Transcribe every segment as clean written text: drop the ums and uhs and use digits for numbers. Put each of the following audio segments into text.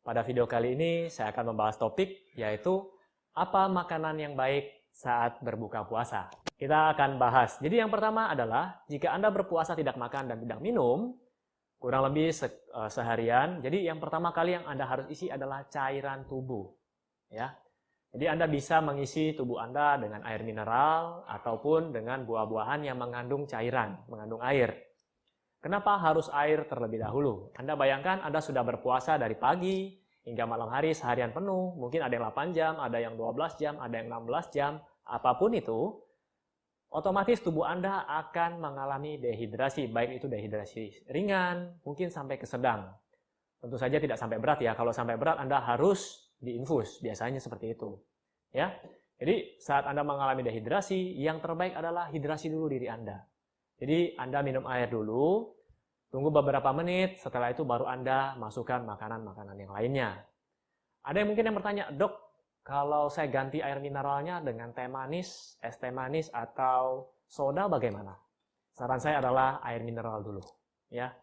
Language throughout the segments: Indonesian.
Pada video kali ini saya akan membahas topik yaitu apa makanan yang baik saat berbuka puasa. Kita akan bahas. Jadi yang pertama adalah jika Anda berpuasa tidak makan dan tidak minum kurang lebih seharian. Jadi yang pertama kali yang Anda harus isi adalah cairan tubuh, ya. Jadi Anda bisa mengisi tubuh Anda dengan air mineral ataupun dengan buah-buahan yang mengandung cairan, mengandung air. Kenapa harus air terlebih dahulu? Anda bayangkan Anda sudah berpuasa dari pagi hingga malam hari seharian penuh. Mungkin ada yang 8 jam, ada yang 12 jam, ada yang 16 jam. Apapun itu, otomatis tubuh Anda akan mengalami dehidrasi. Baik itu dehidrasi ringan, mungkin sampai ke sedang. Tentu saja tidak sampai berat ya. Kalau sampai berat Anda harus diinfus. Biasanya seperti itu. Ya. Jadi saat Anda mengalami dehidrasi, yang terbaik adalah hidrasi dulu diri Anda. Jadi Anda minum air dulu, tunggu beberapa menit, setelah itu baru Anda masukkan makanan-makanan yang lainnya. Ada yang mungkin yang bertanya, "Dok, kalau saya ganti air mineralnya dengan teh manis, es teh manis, atau soda bagaimana?" Saran saya adalah air mineral dulu. Ya.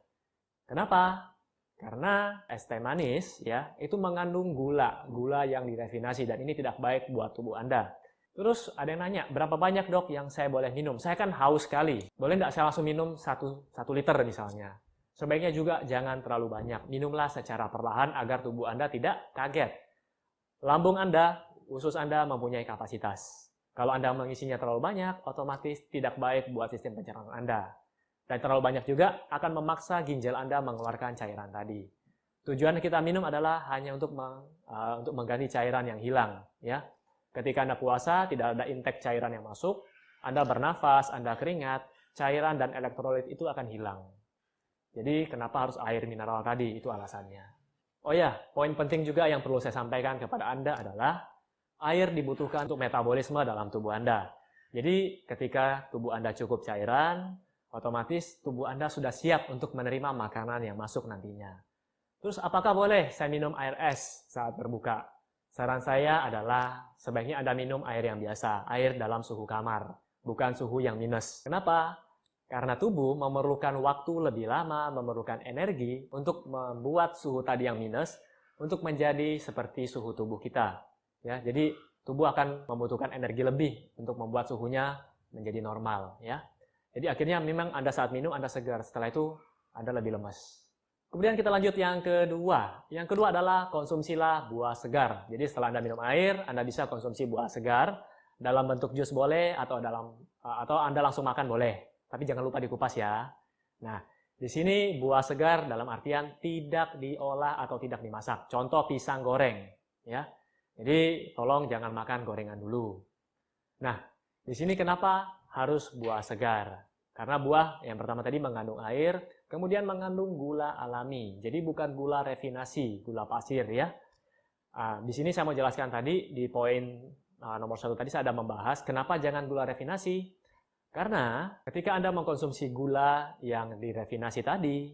Kenapa? Karena es teh manis ya itu mengandung gula yang direfinasi dan ini tidak baik buat tubuh Anda. Terus ada yang nanya, berapa banyak dok yang saya boleh minum? Saya kan haus sekali. Boleh nggak saya langsung minum 1 liter misalnya? Sebaiknya juga jangan terlalu banyak. Minumlah secara perlahan agar tubuh Anda tidak kaget. Lambung Anda, usus Anda mempunyai kapasitas. Kalau Anda mengisinya terlalu banyak, otomatis tidak baik buat sistem pencernaan Anda. Dan terlalu banyak juga akan memaksa ginjal Anda mengeluarkan cairan tadi. Tujuan kita minum adalah hanya untuk mengganti cairan yang hilang, ya. Ketika Anda puasa, tidak ada intake cairan yang masuk, Anda bernafas, Anda keringat, cairan dan elektrolit itu akan hilang. Jadi, kenapa harus air mineral tadi? Itu alasannya. Oh ya, poin penting juga yang perlu saya sampaikan kepada Anda adalah air dibutuhkan untuk metabolisme dalam tubuh Anda. Jadi, ketika tubuh Anda cukup cairan, otomatis tubuh Anda sudah siap untuk menerima makanan yang masuk nantinya. Terus, apakah boleh saya minum air es saat berbuka? Saran saya adalah sebaiknya Anda minum air yang biasa, air dalam suhu kamar, bukan suhu yang minus. Kenapa? Karena tubuh memerlukan waktu lebih lama, memerlukan energi untuk membuat suhu tadi yang minus untuk menjadi seperti suhu tubuh kita. Ya, jadi tubuh akan membutuhkan energi lebih untuk membuat suhunya menjadi normal. Ya, jadi akhirnya memang Anda saat minum Anda segar, setelah itu Anda lebih lemas. Kemudian kita lanjut yang kedua. Yang kedua adalah konsumsilah buah segar. Jadi setelah Anda minum air, Anda bisa konsumsi buah segar dalam bentuk jus boleh atau Anda langsung makan boleh. Tapi jangan lupa dikupas ya. Nah, di sini buah segar dalam artian tidak diolah atau tidak dimasak. Contoh pisang goreng, ya. Jadi tolong jangan makan gorengan dulu. Nah, di sini kenapa harus buah segar? Karena buah yang pertama tadi mengandung air, kemudian mengandung gula alami. Jadi bukan gula refinasi, gula pasir ya. Di sini saya mau jelaskan tadi di poin nomor 1 tadi saya ada membahas kenapa jangan gula refinasi. Karena ketika Anda mengkonsumsi gula yang direfinasi tadi,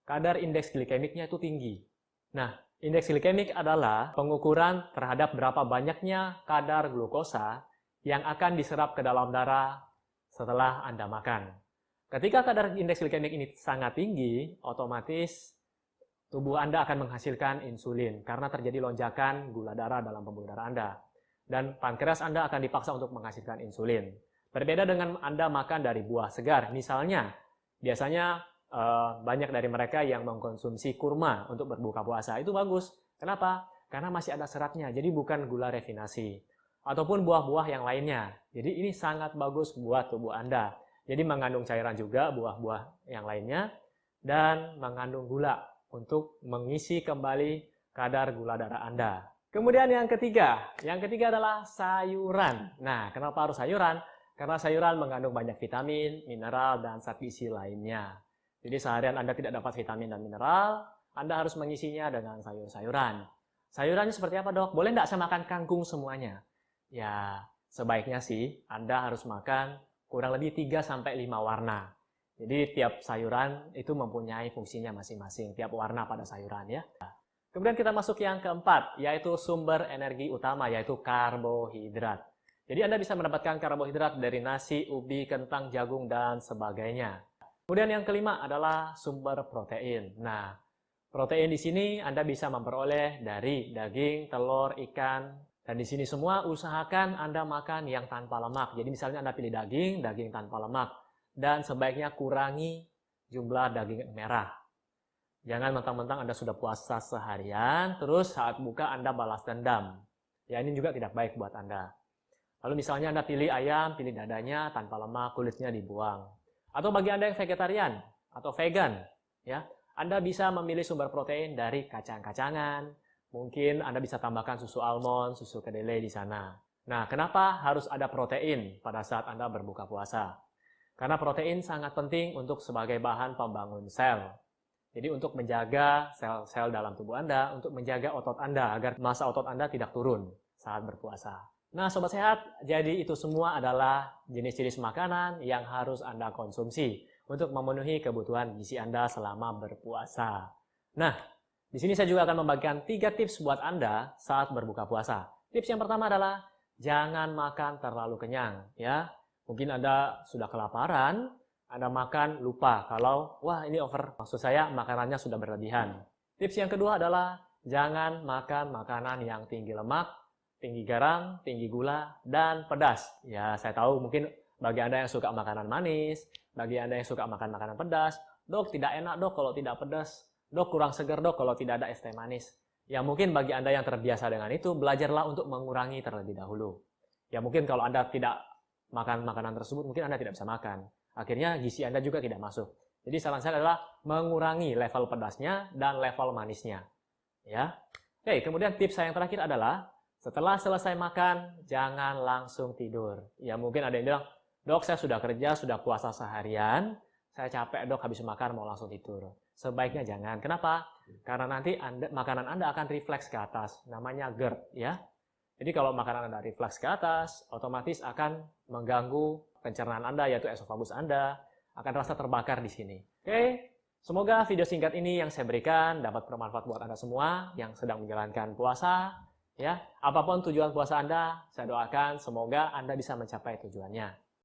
kadar indeks glikemiknya itu tinggi. Nah, indeks glikemik adalah pengukuran terhadap berapa banyaknya kadar glukosa yang akan diserap ke dalam darah setelah Anda makan. Ketika kadar indeks glikemik ini sangat tinggi, otomatis tubuh Anda akan menghasilkan insulin karena terjadi lonjakan gula darah dalam pembuluh darah Anda. Dan pankreas Anda akan dipaksa untuk menghasilkan insulin. Berbeda dengan Anda makan dari buah segar. Misalnya, biasanya banyak dari mereka yang mengkonsumsi kurma untuk berbuka puasa. Itu bagus. Kenapa? Karena masih ada seratnya, jadi bukan gula refinasi. Ataupun buah-buah yang lainnya. Jadi ini sangat bagus buat tubuh Anda. Jadi mengandung cairan juga buah-buah yang lainnya dan mengandung gula untuk mengisi kembali kadar gula darah Anda. Kemudian yang ketiga adalah sayuran. Nah, kenapa harus sayuran? Karena sayuran mengandung banyak vitamin, mineral, dan zat gizi lainnya. Jadi seharian Anda tidak dapat vitamin dan mineral, Anda harus mengisinya dengan sayur-sayuran. Sayurannya seperti apa dok? Boleh nggak saya makan kangkung semuanya? Ya, sebaiknya sih Anda harus makan kurang lebih 3-5 warna. Jadi tiap sayuran itu mempunyai fungsinya masing-masing, tiap warna pada sayuran ya. Kemudian kita masuk yang keempat, yaitu sumber energi utama, yaitu karbohidrat. Jadi Anda bisa mendapatkan karbohidrat dari nasi, ubi, kentang, jagung, dan sebagainya. Kemudian yang kelima adalah sumber protein. Nah, Protein di sini Anda bisa memperoleh dari daging, telur, ikan, dan di sini semua usahakan Anda makan yang tanpa lemak. Jadi misalnya Anda pilih daging, daging tanpa lemak, dan sebaiknya kurangi jumlah daging merah. Jangan mentang-mentang Anda sudah puasa seharian, terus saat buka Anda balas dendam. Ya, ini juga tidak baik buat Anda. Lalu misalnya Anda pilih ayam, pilih dadanya tanpa lemak, kulitnya dibuang. Atau bagi Anda yang vegetarian atau vegan, ya, Anda bisa memilih sumber protein dari kacang-kacangan. Mungkin Anda bisa tambahkan susu almond, susu kedelai di sana. Nah, kenapa harus ada protein pada saat Anda berbuka puasa? Karena protein sangat penting untuk sebagai bahan pembangun sel. Jadi untuk menjaga sel-sel dalam tubuh Anda, untuk menjaga otot Anda agar massa otot Anda tidak turun saat berpuasa. Nah, Sobat Sehat, jadi itu semua adalah jenis-jenis makanan yang harus Anda konsumsi untuk memenuhi kebutuhan gizi Anda selama berpuasa. Nah, di sini saya juga akan membagikan 3 tips buat Anda saat berbuka puasa. Tips yang pertama adalah jangan makan terlalu kenyang, ya. Mungkin Anda sudah kelaparan, Anda makan lupa kalau, wah ini over, maksud saya makanannya sudah berlebihan. Tips yang kedua adalah jangan makan makanan yang tinggi lemak, tinggi garam, tinggi gula, dan pedas. Ya, saya tahu mungkin bagi Anda yang suka makanan manis, bagi Anda yang suka makan makanan pedas, dok tidak enak dok kalau tidak pedas, dok kurang segar dok kalau tidak ada es teh manis. Ya mungkin bagi Anda yang terbiasa dengan itu, belajarlah untuk mengurangi terlebih dahulu. Ya mungkin kalau Anda tidak makan makanan tersebut, mungkin Anda tidak bisa makan. Akhirnya gizi Anda juga tidak masuk. Jadi saran saya adalah mengurangi level pedasnya dan level manisnya. Ya. Oke, kemudian tips saya yang terakhir adalah setelah selesai makan, jangan langsung tidur. Ya mungkin ada yang bilang, dok saya sudah kerja, sudah puasa seharian, saya capek dok habis makan mau langsung tidur. Sebaiknya jangan. Kenapa? Karena nanti makanan Anda akan refleks ke atas. Namanya GERD. Ya. Jadi kalau makanan Anda refleks ke atas, otomatis akan mengganggu pencernaan Anda, yaitu esofagus Anda, akan rasa terbakar di sini. Oke, semoga video singkat ini yang saya berikan dapat bermanfaat buat Anda semua yang sedang menjalankan puasa. Ya, apapun tujuan puasa Anda, saya doakan semoga Anda bisa mencapai tujuannya.